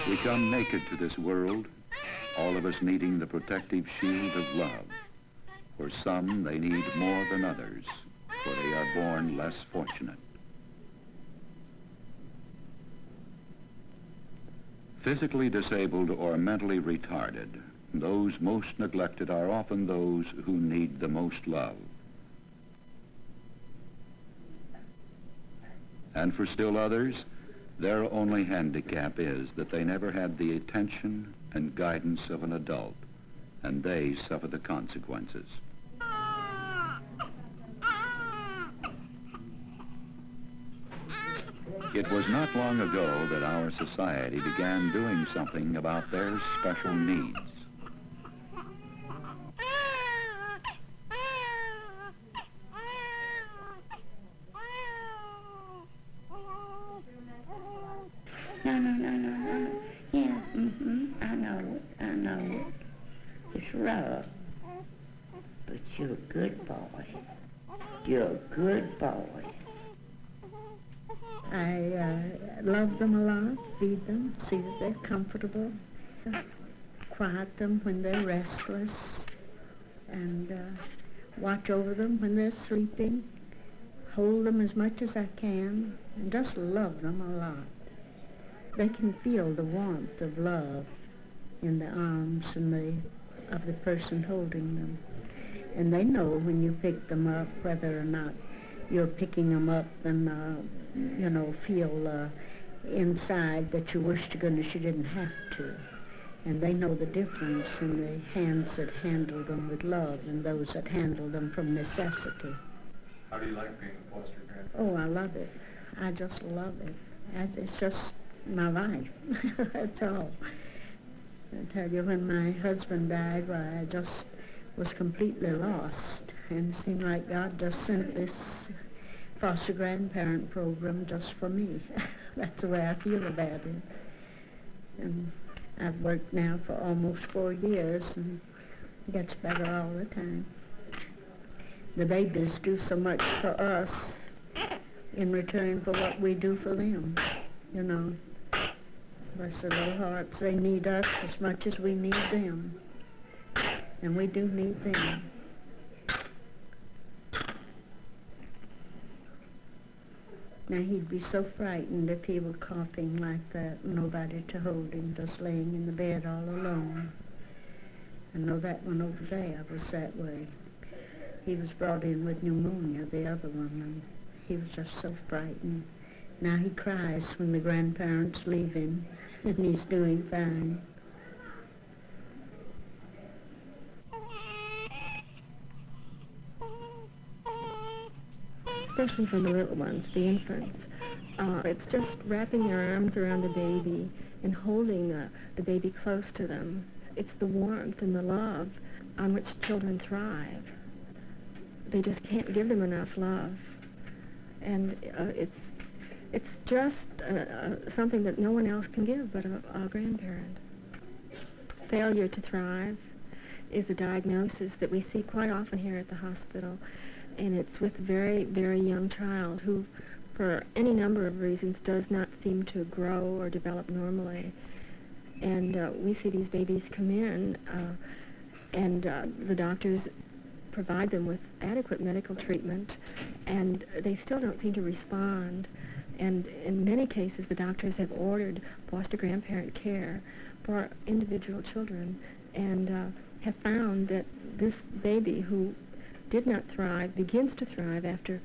We come naked to this world, all of us needing the protective shield of love. For some, they need more than others, for they are born less fortunate. Physically disabled or mentally retarded, those most neglected are often those who need the most love. And for still others, their only handicap is that they never had the attention and guidance of an adult, and they suffer the consequences. It was not long ago that our society began doing something about their special needs. No. Yeah, I know it. It's rough. But you're a good boy. You're a good boy. I love them a lot, feed them, see that they're comfortable, quiet them when they're restless, and watch over them when they're sleeping, hold them as much as I can, and just love them a lot. They can feel the warmth of love in the arms of the person holding them. And they know when you pick them up whether or not you're picking them up and, feel inside that you wish to goodness you didn't have to. And they know the difference in the hands that handle them with love and those that handle them from necessity. How do you like being a foster grandparent? Oh, I love it. I just love it. It's just my life. That's all. I tell you, when my husband died, why, I just was completely lost. And it seemed like God just sent this foster grandparent program just for me. That's the way I feel about it. And I've worked now for almost 4 years, and it gets better all the time. The babies do so much for us in return for what we do for them, you know. Bless their little hearts. They need us as much as we need them. And we do need them. Now, he'd be so frightened if he were coughing like that, nobody to hold him, just laying in the bed all alone. I know that one over there was that way. He was brought in with pneumonia, the other one, and he was just so frightened. Now he cries when the grandparents leave him, and he's doing fine. Especially for the little ones, the infants. It's just wrapping your arms around the baby and holding the baby close to them. It's the warmth and the love on which children thrive. They just can't give them enough love. And it's just something that no one else can give but a grandparent. Failure to thrive is a diagnosis that we see quite often here at the hospital. And it's with a very, very young child who, for any number of reasons, does not seem to grow or develop normally. And we see these babies come in, and the doctors provide them with adequate medical treatment, and they still don't seem to respond. And in many cases, the doctors have ordered foster grandparent care for individual children, and have found that this baby who did not thrive begins to thrive after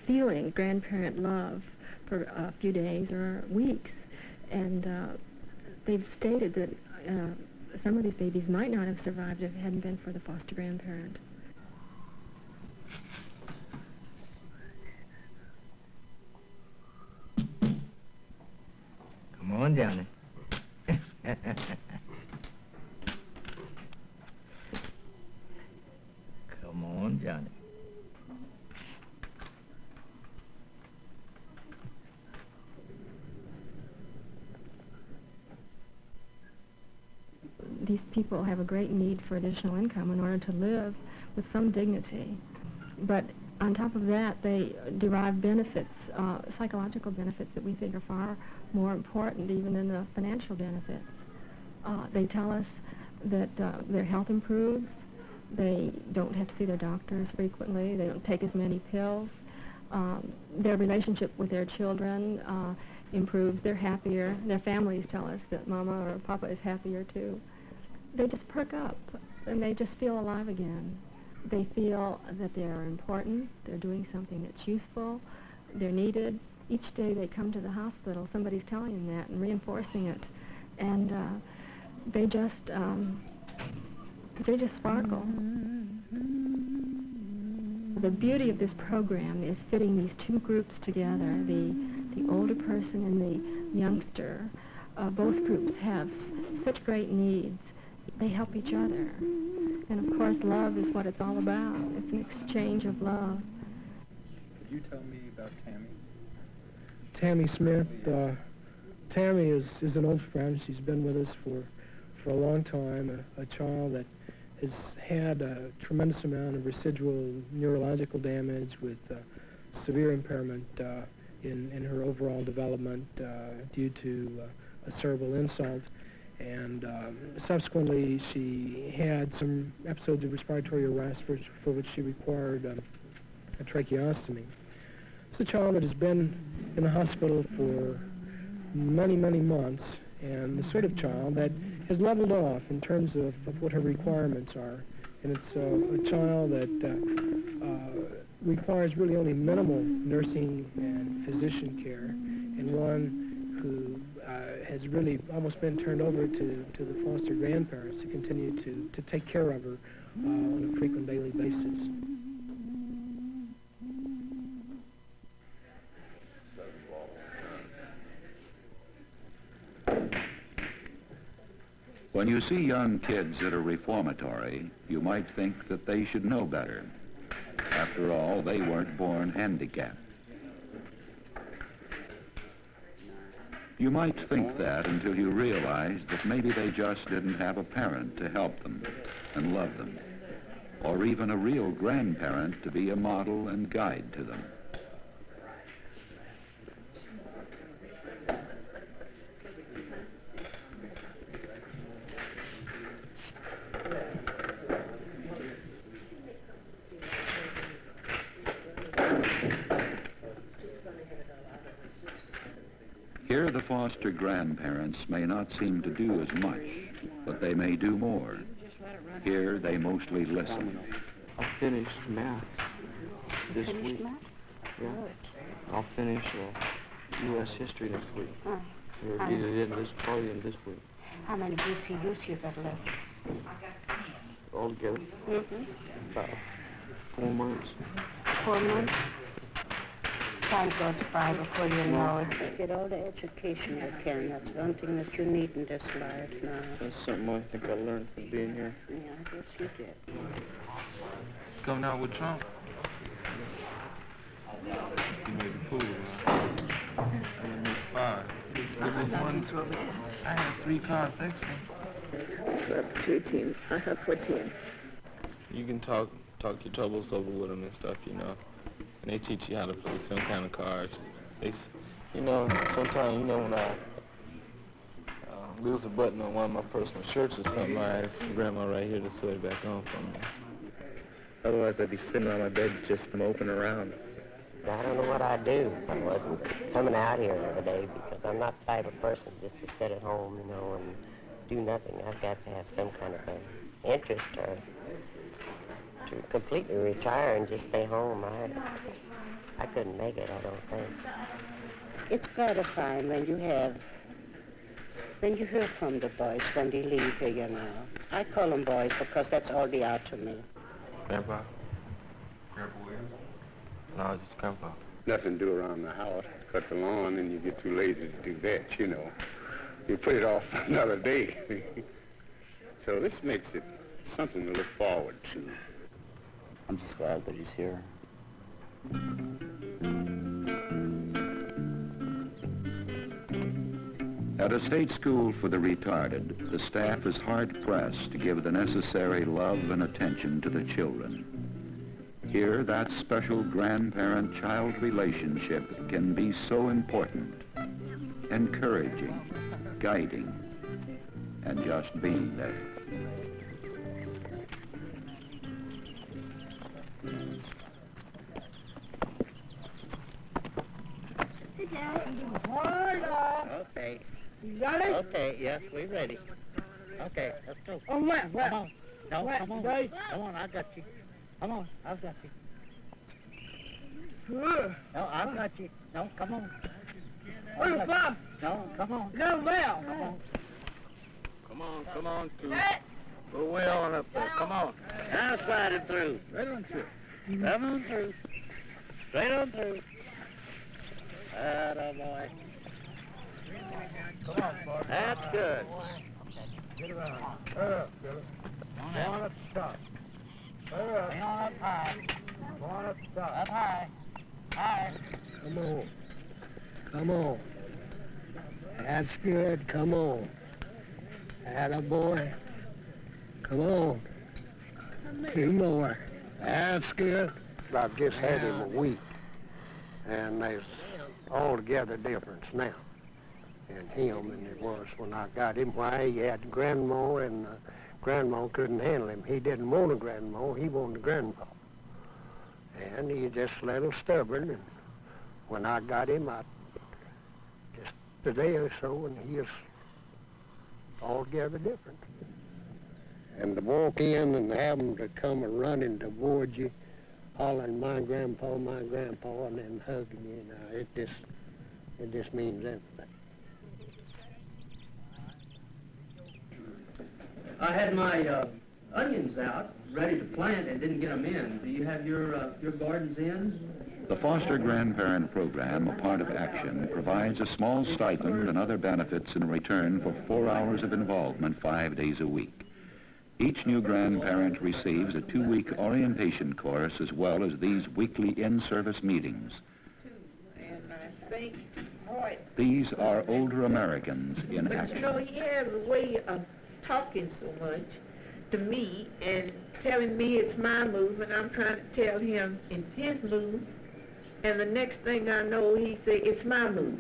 feeling grandparent love for a few days or weeks. And they've stated that some of these babies might not have survived if it hadn't been for the foster grandparent. Come on, Johnny. Come on, Johnny. These people have a great need for additional income in order to live with some dignity. But On top of that, they derive benefits, psychological benefits that we think are far more important even than the financial benefits. They tell us that their health improves. They don't have to see their doctors frequently. They don't take as many pills. Their relationship with their children improves. They're happier. Their families tell us that Mama or Papa is happier too. They just perk up and they just feel alive again. They feel that they're important, they're doing something that's useful, they're needed. Each day they come to the hospital, somebody's telling them that and reinforcing it. And they just sparkle. The beauty of this program is fitting these two groups together, the older person and the youngster. Both groups have such great needs. They help each other. And of course, love is what it's all about. It's an exchange of love. Could you tell me about Tammy? Tammy Smith. Tammy is an old friend. She's been with us for a long time. A child that has had a tremendous amount of residual neurological damage with severe impairment in her overall development due to a cerebral insult. And subsequently, she had some episodes of respiratory arrest for which she required a tracheostomy. It's a child that has been in the hospital for many, many months, and the sort of child that has leveled off in terms of what her requirements are. And it's a child that requires really only minimal nursing and physician care, and one who has really almost been turned over to the foster grandparents to continue to take care of her on a frequent daily basis. When you see young kids at a reformatory, you might think that they should know better. After all, they weren't born handicapped. You might think that until you realize that maybe they just didn't have a parent to help them and love them, or even a real grandparent to be a model and guide to them. Here, the foster grandparents may not seem to do as much, but they may do more. Here, they mostly listen. I'll finish math this week. Yeah. I'll finish U.S. history next week. Probably in this week. How many BCUs you got left? Altogether? About 4 months. 4 months? Time goes by before you know it. Just get all the education you can. That's one thing that you need in this life now. That's something I think I learned from being here. Yeah, I guess you did. Coming out with Trump. He made the pool. I made 5. I had 3 cars extra. I have 2 teams. I have 14. You can talk your troubles over with them and stuff, you know. And they teach you how to play some kind of cards. Sometimes, when I lose a button on one of my personal shirts or something, I ask Grandma right here to sew it back on for me. Otherwise, I'd be sitting on my bed just moping around. I don't know what I'd do if I wasn't coming out here every day, because I'm not the type of person just to sit at home, and do nothing. I've got to have some kind of an interest or to completely retire and just stay home. I couldn't make it, I don't think. It's gratifying when you hear from the boys when they leave here, I call them boys because that's all they are to me. Grandpa? Grandpa Williams? No, just Grandpa. Nothing to do around the house. Cut the lawn, and you get too lazy to do that, You put it off for another day. So this makes it something to look forward to. I'm just glad that he's here. At a state school for the retarded, the staff is hard-pressed to give the necessary love and attention to the children. Here, that special grandparent-child relationship can be so important, encouraging, guiding, and just being there. Okay. You got it? Okay, yes, we're ready. Okay, let's go. Oh, where? Come on. No, Where? come on. Right. Come on, I got you. Come on, I've got you. Ugh. No, I've got you. No, come on. Where's I've got Bob? you. No, come on. No, well. Come on, Hey. Put a wheel on up there. Come on. Now slide it through. Right on through. Come on through. Straight on through. Atta boy. Come on, boy. That's good. Get around. Hurry up, Billy. Go on up the top. Hurry up. Hang on up high. Go on up the top. Up high. High. Come on. Come on. That's good. Come on. Atta boy. Come on. Two more. That's good. I've just had him a week, and there's altogether difference now in him than it was when I got him. Why, he had grandma, and grandma couldn't handle him. He didn't want a grandma, he wanted a grandpa. And he just a little stubborn, and when I got him, I just a day or so, and he is altogether different. And to walk in and have them to come running towards you, hollering, my grandpa, and then hugging you, it just means everything. I had my onions out, ready to plant, and didn't get them in. Do you have your gardens in? The Foster Grandparent Program, a part of Action, provides a small stipend and other benefits in return for 4 hours of involvement 5 days a week. Each new grandparent receives a 2-week orientation course as well as these weekly in-service meetings. And I think, boy, These are older Americans in but you action. know, he has a way of talking so much to me and telling me it's my move, and I'm trying to tell him it's his move, and the next thing I know, he say it's my move.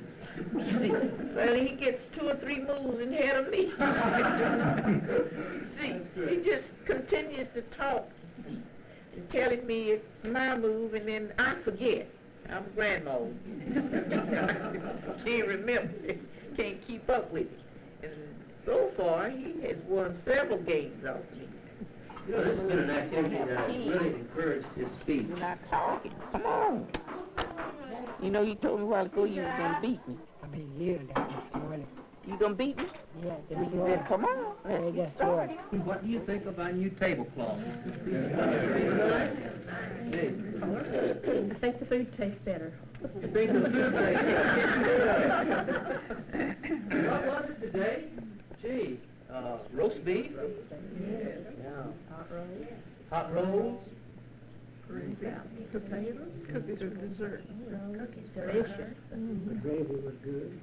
See, well, he gets 2 or 3 moves ahead of me. See, he just continues to talk and telling me it's my move, and then I forget. I'm grandma. Can't remember, can't keep up with it. And so far, he has won several games off me. You know, this has been an activity that has really encouraged his speech. You're not talking. Come on. You know, you told me a while ago you was going to beat me. I've been hearing that this morning. You going to beat me? Yeah, Well, you said, come on. Let's get started. What do you think of our new tablecloth? I think the food tastes better. You think the food tastes What was it today? Gee, roast beef? Yeah. Hot rolls? Potatoes, cookies for dessert. Cookies, delicious. The gravy was good.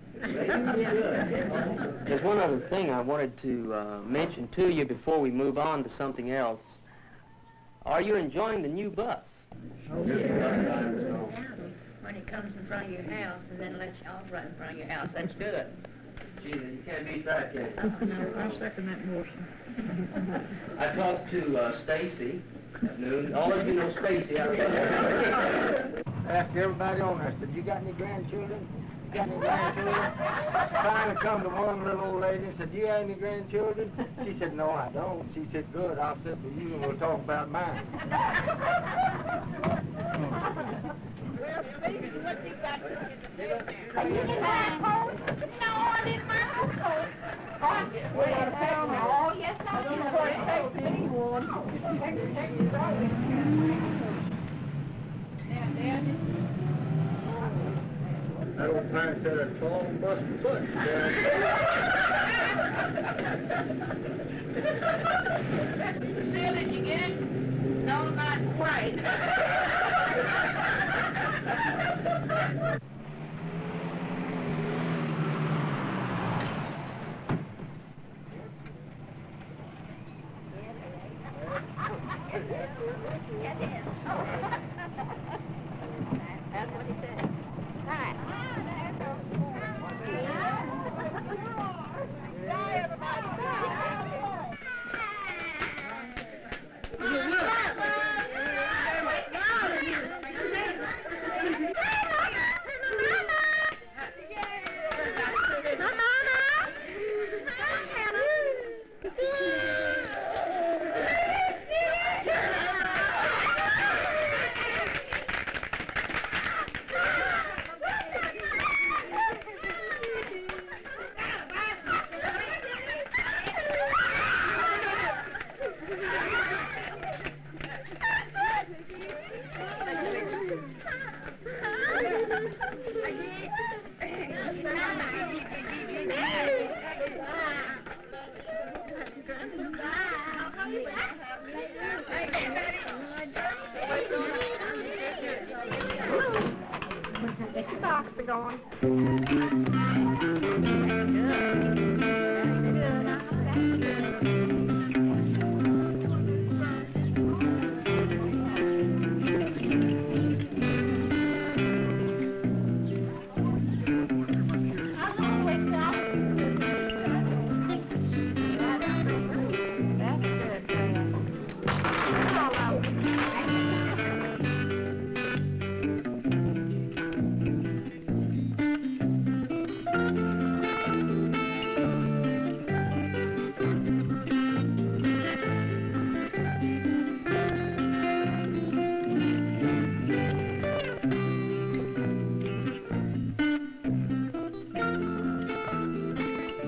There's one other thing I wanted to mention to you before we move on to something else. Are you enjoying the new bus? When it comes in front of your house and then lets you off right in front of your house, that's good. Gee, you can't beat that, can you? No, I'll second that motion. I talked to Stacy at noon. All of you know Stacy. Asked everybody on there, said, you got any grandchildren? You got any grandchildren? Trying to come to one little old lady and said, you got any grandchildren? She said, no, I don't. She said, good, I'll sit with you and we'll talk about mine. Well, Stevie, what you got to do? Are you in my coat? No, I didn't my coat. Well, tell me. Oh, yes, I did. I don't find that a tall bust foot. Still, did you get it? No, not quite. Yes, it is.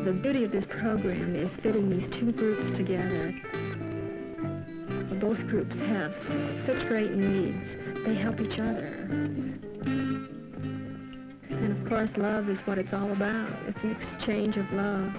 The beauty of this program is fitting these two groups together. Both groups have such great needs. They help each other. And of course, love is what it's all about. It's an exchange of love.